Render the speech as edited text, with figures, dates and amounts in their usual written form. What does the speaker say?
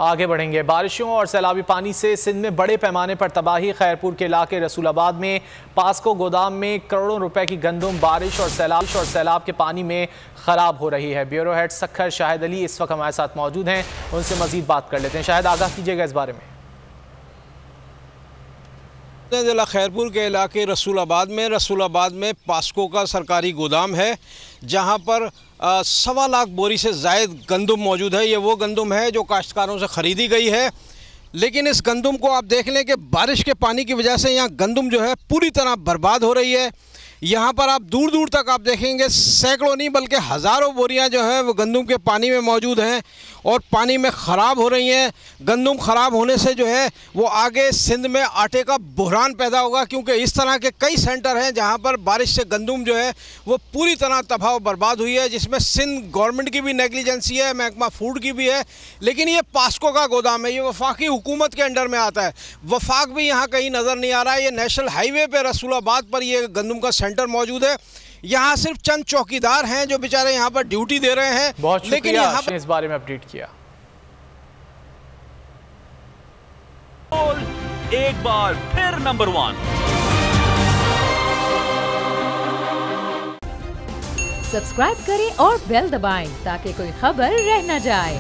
आगे बढ़ेंगे। बारिशों और सैलाबी पानी से सिंध में बड़े पैमाने पर तबाही। खैरपुर के इलाके रसूलाबाद में पास्को गोदाम में करोड़ों रुपए की गंदम बारिश और सैलाब के पानी में खराब हो रही है। ब्यूरो हेड सखर शाहिद अली इस वक्त हमारे साथ मौजूद हैं, उनसे मजीद बात कर लेते हैं। शाहिद, आगाह कीजिएगा इस बारे में। जिला खैरपुर के इलाके रसूलाबाद में पास्को का सरकारी गोदाम है, जहां पर 1.25 लाख बोरी से ज़ायद गंदम मौजूद है। ये वो गंदम है जो काश्तकारों से ख़रीदी गई है, लेकिन इस गंदम को आप देख लें कि बारिश के पानी की वजह से यहाँ गंदम जो है पूरी तरह बर्बाद हो रही है। यहाँ पर आप दूर दूर तक आप देखेंगे सैकड़ों नहीं बल्कि हज़ारों बोरियाँ जो है वो गंदम के पानी में मौजूद हैं और पानी में ख़राब हो रही हैं। गंदम ख़राब होने से जो है वो आगे सिंध में आटे का बहरान पैदा होगा, क्योंकि इस तरह के कई सेंटर हैं जहाँ पर बारिश से गंदम जो है वो पूरी तरह तबाह बर्बाद हुई है, जिसमें सिंध गवर्नमेंट की भी नेगलिजेंसी है, महकमा फूड की भी है। लेकिन ये पास्को का गोदाम है, ये वफाकी हुकूमत के अंडर में आता है। वफाक भी यहाँ कहीं नज़र नहीं आ रहा है। ये नेशनल हाईवे पर रसूलाबाद पर ये गंदम का सेंटर मौजूद है। यहाँ सिर्फ चंद चौकीदार हैं जो बेचारे यहाँ पर ड्यूटी दे रहे हैं। बहुत लेकिन यहाँ पर इस बारे में अपडेट किया। एक बार फिर नंबर 1। सब्सक्राइब करें और बेल दबाएं ताकि कोई खबर रह न जाए।